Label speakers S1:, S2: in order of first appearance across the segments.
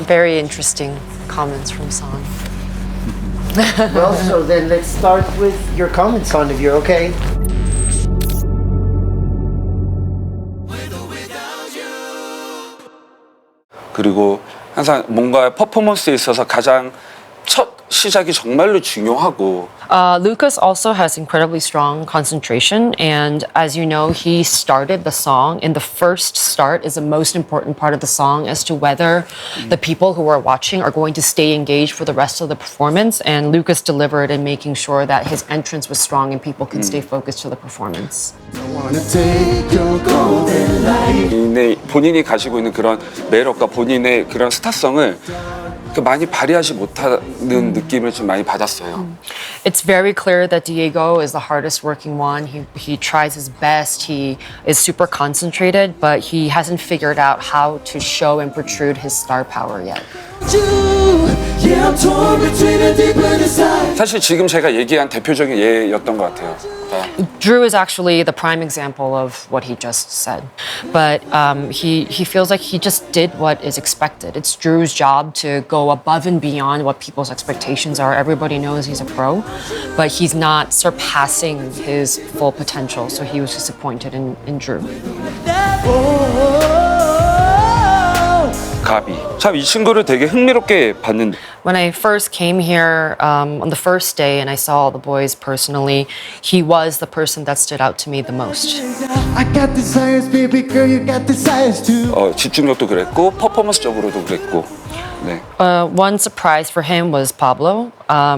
S1: Very interesting comments from Son.
S2: Well, so then let's start with your comments, Son, if you're okay.
S3: 그리고 항상 뭔가 퍼포먼스에 있어서 가장 첫 시작이 정말로 중요하고
S1: Lucas also has incredibly strong concentration, and as you know, he started the song, and the first start is the most important part of the song as to whether the people who are watching are going to stay engaged for the rest of the performance, and Lucas delivered in making sure that his entrance was strong and people could stay focused to the performance.
S3: 본인이 가지고 있는 그런 매력과 본인의 그런 스타성을 많이 발휘하지 못하는 느낌을 좀 많이 받았어요.
S1: It's very clear that Diego is the hardest working one. He tries his best. He is super concentrated, but he hasn't figured out how to show and protrude his star power yet.
S3: 사실 지금 제가 얘기한 대표적인 예였던 것 같아요.
S1: Drew is actually the prime example of what he just said. But he feels like he just did what is expected. It's Drew's job to go above and beyond what people's expectations are. Everybody knows he's a pro, but he's not surpassing his full potential. So he was disappointed in Drew.
S3: 가비. 참 이 친구를 되게 흥미롭게 봤는데
S1: When I first came here on the first day and I saw all the boys personally, he was the person that stood out to me the most.
S4: I got desires, baby girl, you got desires too.
S3: 집중력도 그랬고 퍼포먼스적으로도 그랬고 네.
S1: One surprise for him was Pablo.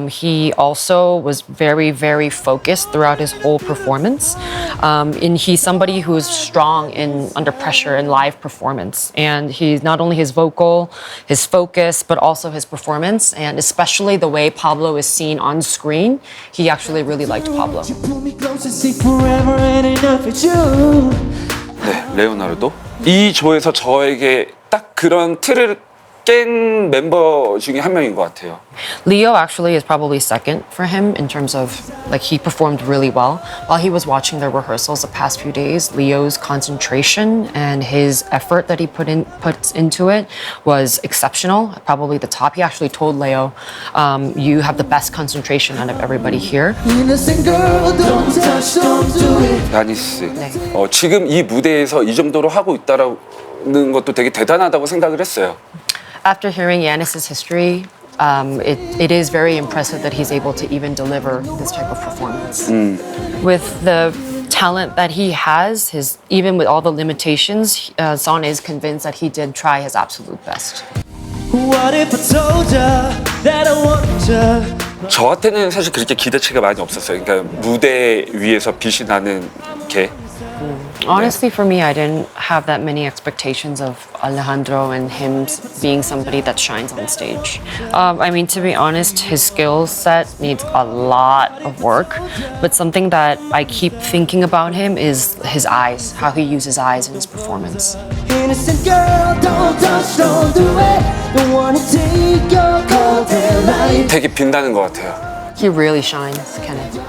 S1: He also was very, very focused throughout his whole performance. And he's somebody who's strong under pressure in live performance. And he's not only his vocal, his focus, but also his performance. And especially the way Pablo is seen on screen, he actually really liked Pablo.
S4: Pull me close and say forever ain't enough for you.
S3: 네, 레오나르도. 이 조에서 저에게 딱 그런 틀을 깬 멤버 중에 한 명인 것 같아요.
S1: Leo actually is probably second for him in terms of, like, he performed really well. While he was watching the rehearsals the past few days, Leo's concentration and his effort that he puts into it was exceptional, probably the top. He actually told Leo, you have the best concentration out of everybody here.
S4: Innocent girl, don't touch, don't do it.
S3: 야니스.
S1: 네.
S3: 지금 이 무대에서 이 정도로 하고 있다는 것도 되게 대단하다고 생각을 했어요.
S1: After hearing Yanis's history, it is very impressive that he's able to even deliver this type of performance. With the talent that he has, even with all the limitations, Son is convinced that he did try his absolute best.
S4: What if I told you that I want you?
S3: 저한테는 사실 그렇게 기대치가 많이 없었어요. 그러니까 무대 위에서 빛이 나는 게.
S1: Honestly, for me, I didn't have that many expectations of Alejandro and him being somebody that shines on stage. I mean, to be honest, his skill set needs a lot of work, but something that I keep thinking about him is his eyes, how he uses eyes in his performance.
S4: Innocent girl, don't touch, don't do it. Don't wanna take your cold hand light.
S3: 되게 빛나는 것 같아요.
S1: He really shines, Kenneth.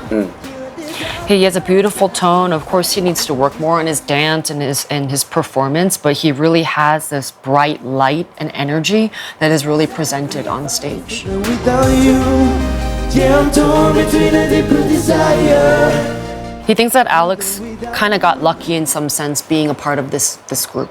S1: He has a beautiful tone. Of course, he needs to work more on his dance and his performance, but he really has this bright light and energy that is really presented on stage.
S4: Without you, yeah, I'm torn between a different desire.
S1: He thinks that Alex kind of got lucky in some sense being a part of this group.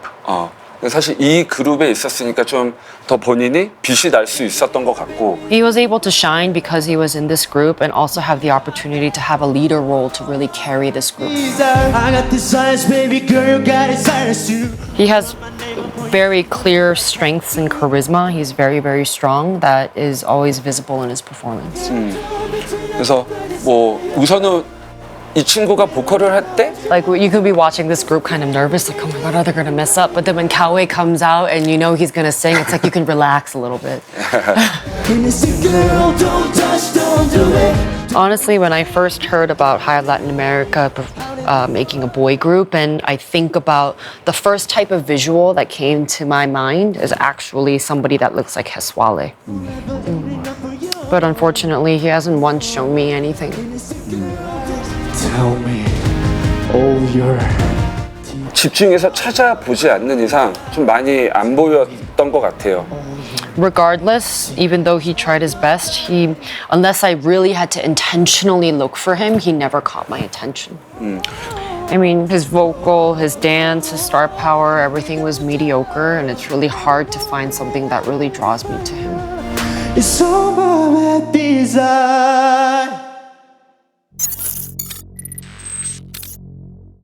S3: 사실 이 그룹에 있었으니까 좀 더 본인이 빛이 날 수 있었던 것 같고
S1: He was able to shine because he was in this group and also have the opportunity to have a leader role to really carry this group.
S4: I got desires, baby girl, you got desires too.
S1: He has very clear strengths and charisma. He's very, very strong. That is always visible in his performance.
S3: 그래서 우선은 이 친구가 보컬을 할 때
S1: Like, you could be watching this group kind of nervous, like, oh my God, are they going to mess up? But then when Kawe comes out and you know he's going to sing, it's like you can relax a little bit.
S4: Innocent girl, don't touch, don't do it.
S1: Honestly, when I first heard about High Latin America making a boy group, and I think about the first type of visual that came to my mind is actually somebody that looks like Heswale. But unfortunately, he hasn't once shown me anything.
S4: Tell me all your
S3: 집중해서 찾아보지 않는 이상 좀 많이 안 보였던 것 같아요.
S1: Regardless, even though he tried his best, unless I really had to intentionally look for him, he never caught my attention. I mean, his vocal, his dance, his star power, everything was mediocre, and it's really hard to find something that really draws me to him.
S4: It's all my desire.